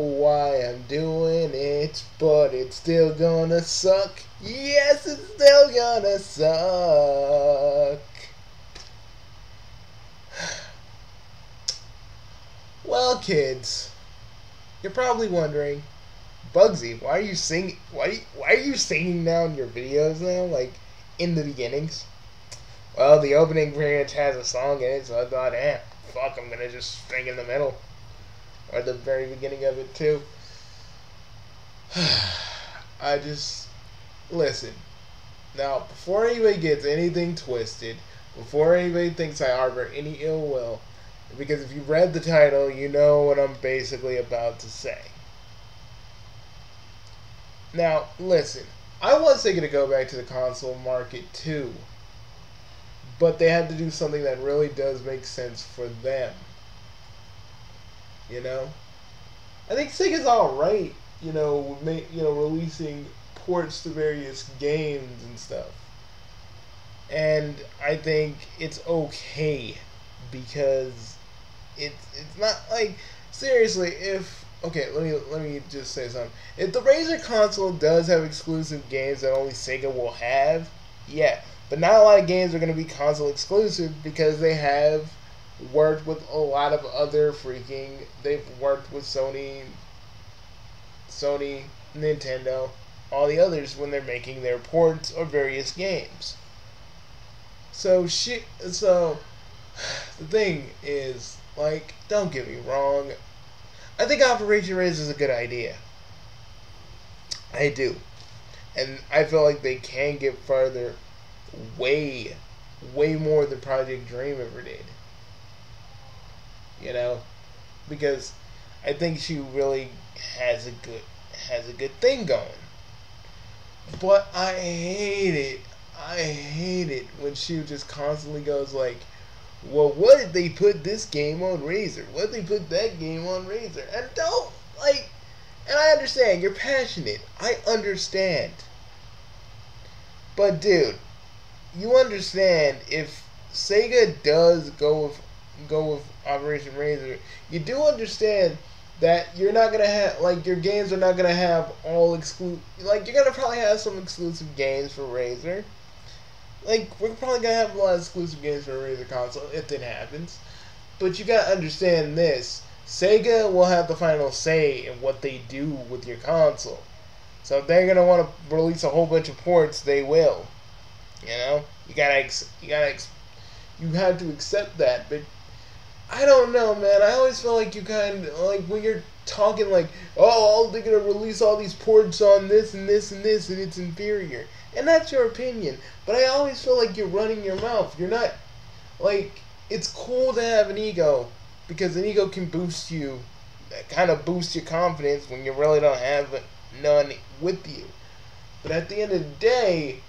why I'm doing it, but it's still gonna suck. Yes, it's still gonna suck. Well, kids, you're probably wondering, Bugsy, why are you singing? Why are you singing now in your videos now? Like in the beginnings? Well, the opening pretty much has a song in it, so I thought, fuck, I'm gonna just sing in the middle or the very beginning of it too. I just listen. Now, before anybody gets anything twisted, before anybody thinks I harbor any ill will, because if you read the title, you know what I'm basically about to say. Now, listen, I was thinking to go back to the console market too, but they had to do something that really does make sense for them. You know? I think Sega's alright, releasing ports to various games and stuff. And I think it's okay because it's not like, seriously, if okay, let me just say something. If the Razer console does have exclusive games that only Sega will have, yeah, but not a lot of games are going to be console exclusive because they have worked with a lot of other they've worked with Sony, Nintendo, all the others when they're making their ports of various games. So the thing is, like, don't get me wrong, I think Operation Raise is a good idea. I do. And I feel like they can get further way more than Project Dream ever did. You know? Because I think she really has a good thing going. But I hate it when she just constantly goes like, well, what did they put this game on Razer? What did they put that game on Razer? And and I understand, you're passionate. I understand. But dude, you understand if Sega does go with Operation Razer, you do understand that you're not gonna have, like, your games are not gonna have all exclusive. Like, you're gonna probably have some exclusive games for Razer. Like, we're probably gonna have a lot of exclusive games for Razer console if it happens. But you gotta understand this: Sega will have the final say in what they do with your console. So if they're gonna want to release a whole bunch of ports, they will. You know, you have to accept that. But I don't know, man. I always feel like you kind of, like, when you're talking like, oh, they're gonna release all these ports on this and this and this, and it's inferior. And that's your opinion. But I always feel like you're running your mouth. You're not, like, it's cool to have an ego, because an ego can boost you, kind of boost your confidence when you really don't have none with you. But at the end of the day,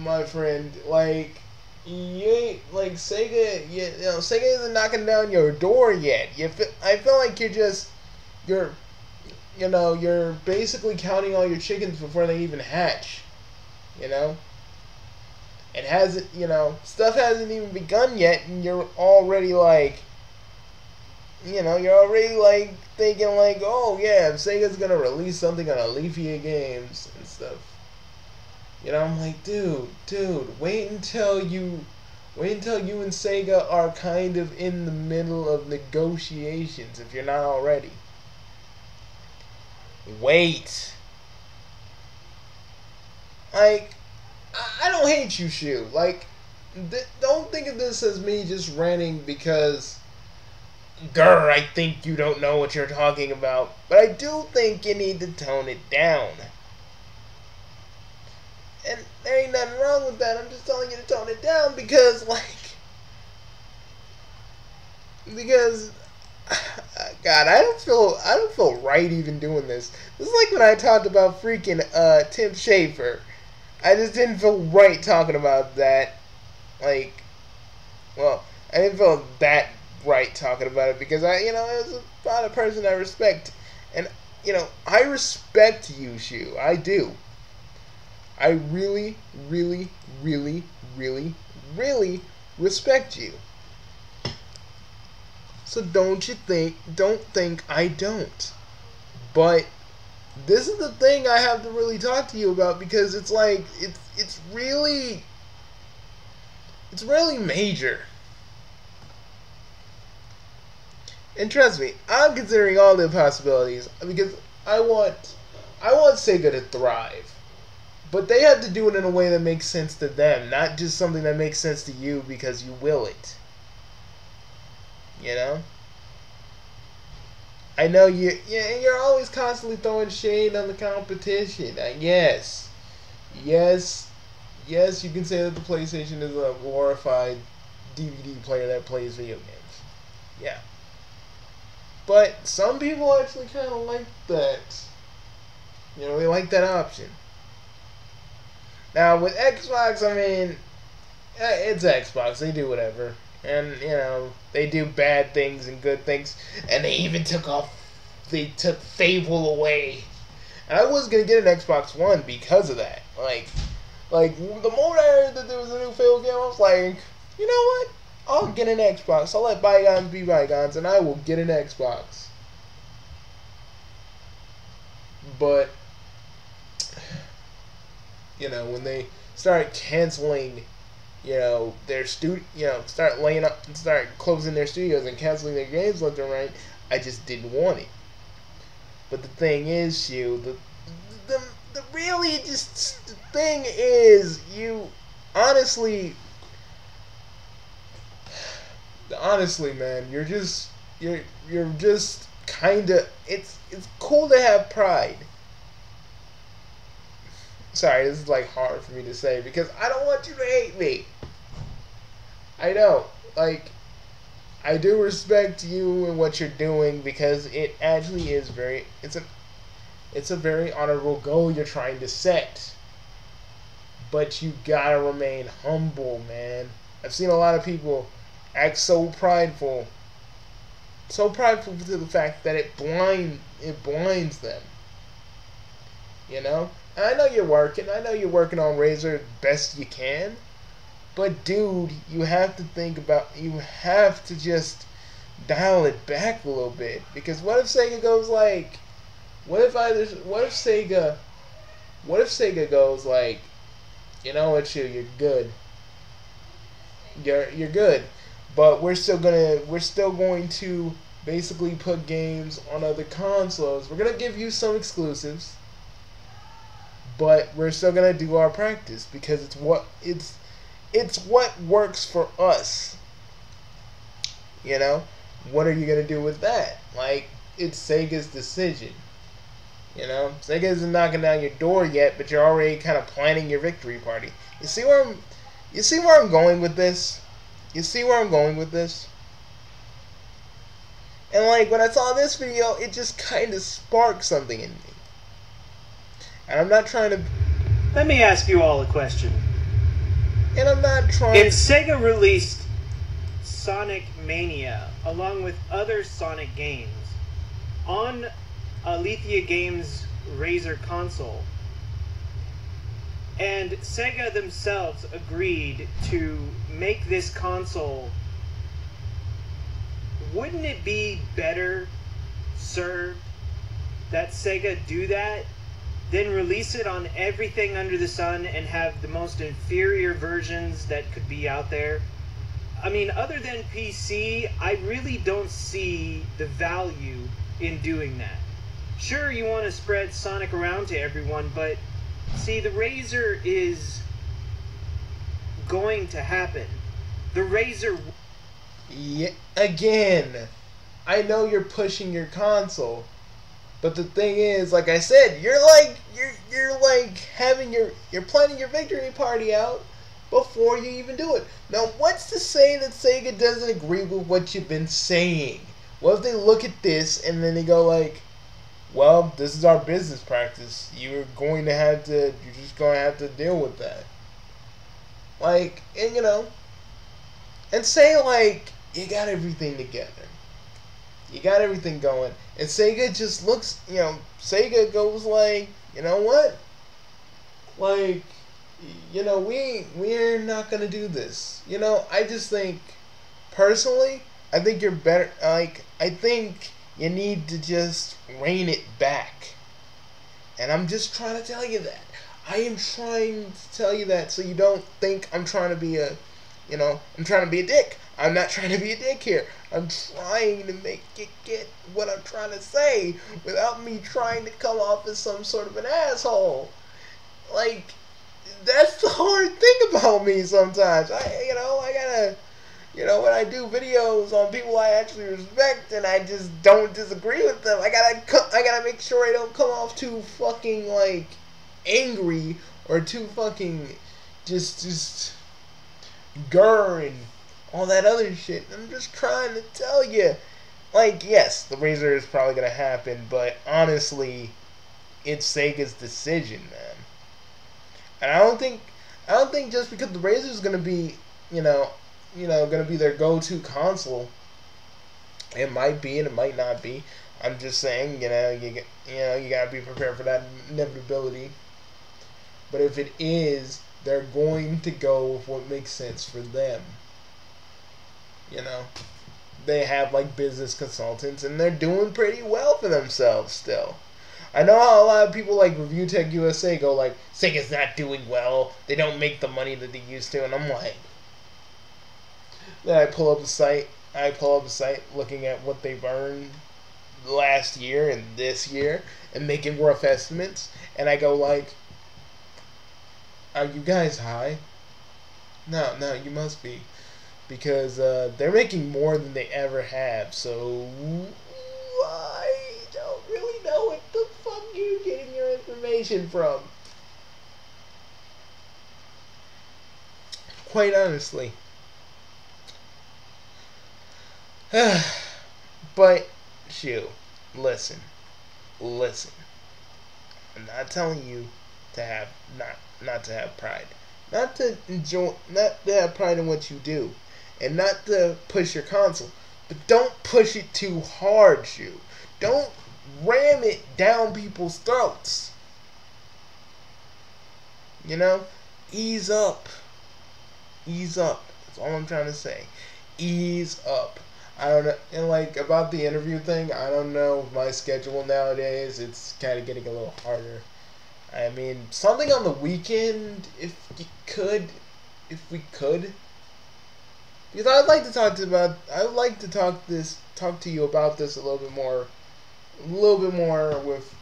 my friend, like, you ain't, like, Sega, Sega isn't knocking down your door yet. I feel like you're basically counting all your chickens before they even hatch. You know? It hasn't, stuff hasn't even begun yet, and you're already like, thinking like, oh yeah, Sega's gonna release something on Alethea Games and stuff. I'm like, dude, wait until you and Sega are kind of in the middle of negotiations, if you're not already. Wait. Like, I don't hate you, Shu. Like, don't think of this as me just ranting because, I think you don't know what you're talking about. But I do think you need to tone it down. And there ain't nothing wrong with that. I'm just telling you to tone it down because, God, I don't feel right even doing this. This is like when I talked about freaking Tim Schafer. I just didn't feel right talking about that. I didn't feel that right talking about it because it was about a person I respect. And, I respect you, Shu. I do. I really, really, really, really, really respect you. So don't think I don't. But this is the thing I have to really talk to you about, because it's like it's really major. And trust me, I'm considering all the possibilities, because I want Sega to thrive. But they have to do it in a way that makes sense to them, not just something that makes sense to you because you will it. You know? I know you're always constantly throwing shade on the competition. Yes. Yes, you can say that the PlayStation is a glorified DVD player that plays video games. Yeah. But some people actually kind of like that. You know, they like that option. Now, with Xbox, I mean, it's Xbox. They do whatever. And, you know, they do bad things and good things. And they even took Fable away. And I was going to get an Xbox One because of that. Like, the moment I heard that there was a new Fable game, I was like, you know what? I'll get an Xbox. I'll let bygones be bygones, and I will get an Xbox. But, you know, when they start canceling, you know, their start laying up and start closing their studios and canceling their games left and right, I just didn't want it. But the thing is, the thing is, you honestly, man, you're just kind of, it's cool to have pride. Sorry, this is like hard for me to say because I don't want you to hate me. I don't. Like, I do respect you and what you're doing because it actually is it's a very honorable goal you're trying to set. But you gotta remain humble, man. I've seen a lot of people act so prideful to the fact that it blinds them. You know? And I know you're working on Razer best you can. But dude, you have to just dial it back a little bit. Because what if Sega goes like, what if Sega goes like, you know what, you're good. You're good. But we're still going to basically put games on other consoles. We're gonna give you some exclusives. But we're still gonna do our practice because it's what works for us. You know? What are you gonna do with that? Like, it's Sega's decision. You know? Sega isn't knocking down your door yet, but you're already kind of planning your victory party. You see where I'm going with this? And like, when I saw this video, it just kind of sparked something in me. And I'm not trying to... Let me ask you all a question. And I'm not trying... If Sega released Sonic Mania, along with other Sonic games, on Alethea Games' Razer console, and Sega themselves agreed to make this console, wouldn't it be better served that Sega do that, then release it on everything under the sun and have the most inferior versions that could be out there? I mean, other than PC, I really don't see the value in doing that. Sure, you want to spread Sonic around to everyone, but see, the Razer is going to happen. The Razer... Yeah, again, I know you're pushing your console, but the thing is, like I said, you're planning your victory party out before you even do it. Now, what's to say that Sega doesn't agree with what you've been saying? What if they look at this and then they go like, well, this is our business practice. You're just going to have to deal with that. Like, and you know, and say like, you got everything together. You got everything going. And Sega just looks, you know, Sega goes like, you know what? Like, you know, we're not going to do this. You know, I just think, personally, I think you're better, like, I think You need to just rein it back. And I'm just trying to tell you that. I am trying to tell you that so you don't think I'm trying to be I'm trying to be a dick. I'm not trying to be a dick here. I'm trying to make it get what I'm trying to say without me trying to come off as some sort of an asshole. Like, that's the hard thing about me sometimes. I gotta, when I do videos on people I actually respect and I just don't disagree with them, I gotta make sure I don't come off too fucking, like, angry or too fucking just grr and all that other shit. I'm just trying to tell you, like, yes, the Razor is probably gonna happen, but honestly, it's Sega's decision, man. And I don't think just because the Razor is gonna be, gonna be their go-to console. It might be and it might not be. I'm just saying, you gotta be prepared for that inevitability. But if it is, they're going to go with what makes sense for them. They have like business consultants and they're doing pretty well for themselves still. I know how a lot of people like Review Tech USA go like, Sega's not doing well, they don't make the money that they used to, and I'm like, then I pull up a site looking at what they've earned last year and this year and making rough estimates, and I go like, are you guys high? No, you must be. Because they're making more than they ever have, so I don't really know what the fuck you're getting your information from. Quite honestly. But, shoot, listen. I'm not telling you to have, not to have pride. Not to have pride in what you do. And not to push your console. But don't push it too hard, Shu. Don't ram it down people's throats. Ease up. Ease up. That's all I'm trying to say. Ease up. I don't know. And like about the interview thing, I don't know my schedule nowadays. It's kind of getting a little harder. I mean, something on the weekend, if we could. Because I'd like to talk to you about this a little bit more with,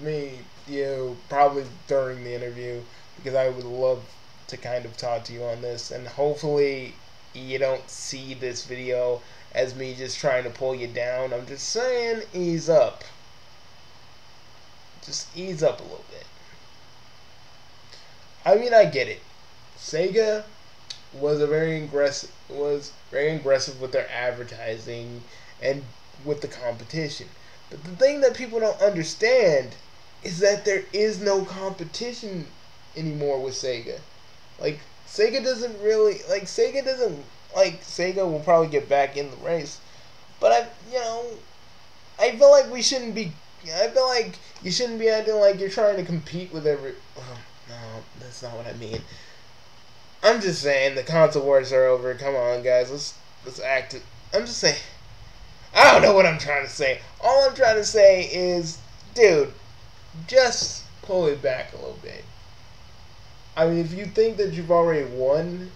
me, you, probably during the interview, because I would love to kind of talk to you on this, and hopefully you don't see this video as me just trying to pull you down. I'm just saying, ease up. Just ease up a little bit. I mean, I get it. Sega was very aggressive with their advertising and with the competition. But the thing that people don't understand is that there is no competition anymore with Sega. Like, Sega will probably get back in the race. But I feel like you shouldn't be acting like you're trying to compete with every. Oh, no, that's not what I mean. I'm just saying the console wars are over. Come on, guys, let's act it. I'm just saying. I don't know what I'm trying to say. All I'm trying to say is, dude, just pull it back a little bit. I mean, if you think that you've already won,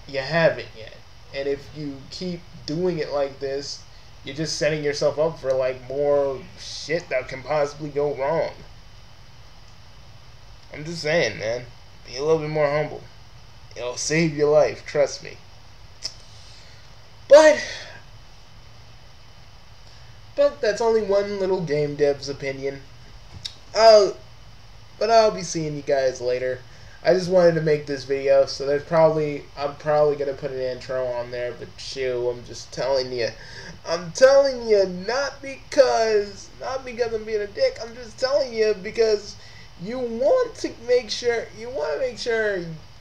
you haven't yet. And if you keep doing it like this, you're just setting yourself up for like more shit that can possibly go wrong. I'm just saying, man. Be a little bit more humble. It'll save your life, trust me. But that's only one little game dev's opinion. But I'll be seeing you guys later. I just wanted to make this video, so I'm probably gonna put an intro on there, but shoo, I'm just telling you. I'm telling you not because I'm being a dick, I'm just telling you because you want to make sure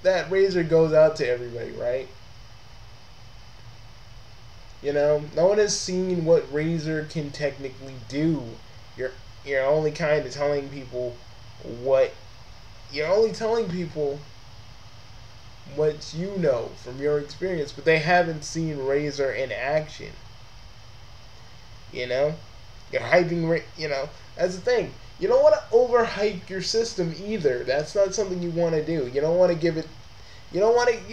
that Razor goes out to everybody, right? No one has seen what Razor can technically do. You're only kind of telling people what you know from your experience, but they haven't seen Razor in action. You're hyping, that's the thing. You don't want to overhype your system either. That's not something you want to do. You don't want to give it, you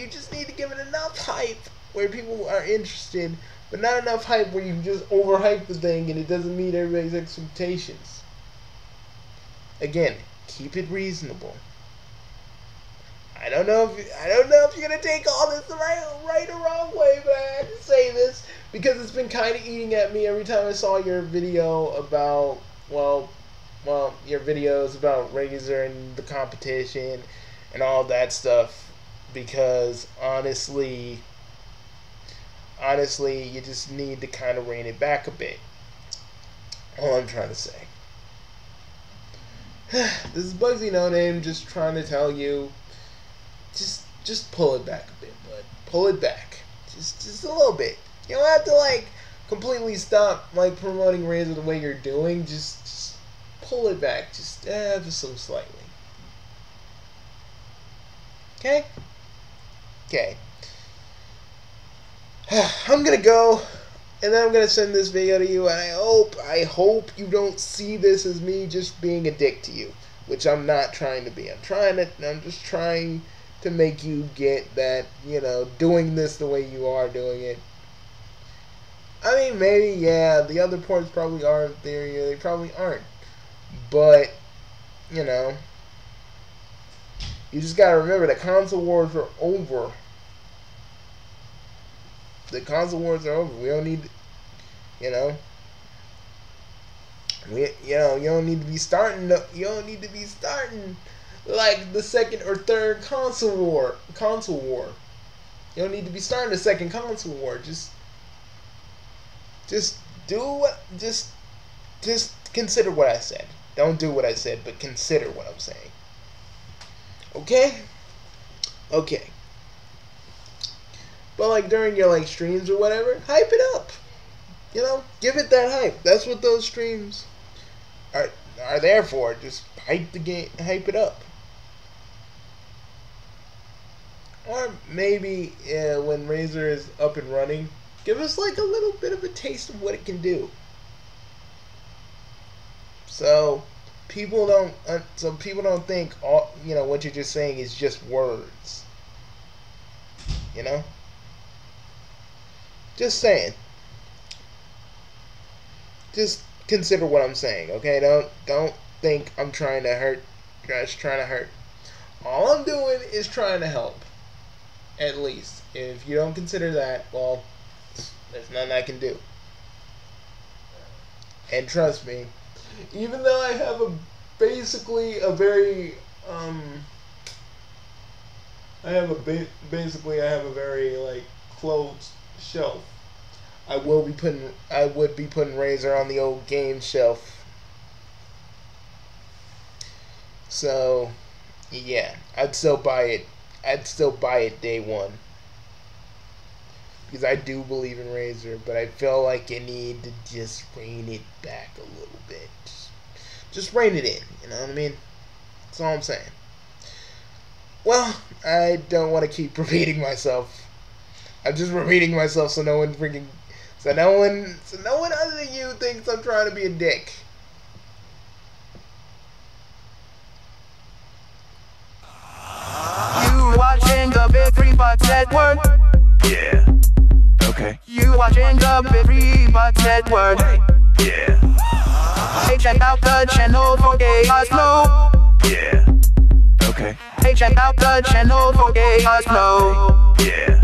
just need to give it enough hype where people are interested, but not enough hype where you just overhype the thing and it doesn't meet everybody's expectations. Again, keep it reasonable. I don't know if you're gonna take all this the right or wrong way, but I have to say this because it's been kind of eating at me every time I saw your video about your videos about Razer and the competition and all that stuff. Because honestly, you just need to kind of rein it back a bit. All I'm trying to say. This is Bugsy No Name just trying to tell you. Just pull it back a bit, bud. Pull it back. Just a little bit. You don't have to completely stop promoting Razer the way you're doing. Just pull it back just ever so slightly. Okay? Okay. I'm gonna go and then I'm gonna send this video to you, and I hope you don't see this as me just being a dick to you, which I'm not trying to be. I'm just trying to make you get that, doing this the way you are doing it. I mean, maybe, yeah, the other ports probably are in theory, or they probably aren't. But, you just gotta remember that console wars are over. The console wars are over. We don't need, you don't need to be starting. You don't need to be starting the second or third console war. You don't need to be starting the second console war. Just consider what I said. Don't do what I said, but consider what I'm saying. Okay? Okay. But during your streams or whatever, hype it up. Give it that hype. That's what those streams are there for. Just hype the game, hype it up. Or maybe when Razer is up and running, give us a little bit of a taste of what it can do. So people don't think what you're just saying is just words. Just saying. Just consider what I'm saying, okay? Don't think I'm trying to hurt. Just trying to hurt. All I'm doing is trying to help. At least. If you don't consider that, well, there's nothing I can do. And trust me, even though I have basically a very closed shelf. I would be putting Razer on the old game shelf. So, yeah, I'd still buy it. I'd still buy it day one. Because I do believe in Razer, but I feel like you need to just rein it back a little bit. Just rein it in, you know what I mean? That's all I'm saying. Well, I don't want to keep repeating myself. I'm just repeating myself so no one other than you thinks I'm trying to be a dick. You watching the Big 3 Bucks Network? Yeah. Okay. You watching the Big 3 Bucks Network? Yeah. Hey, check out the channel for Chaos Flow. Yeah. Okay. Hey, check out the channel for Chaos Flow. Yeah.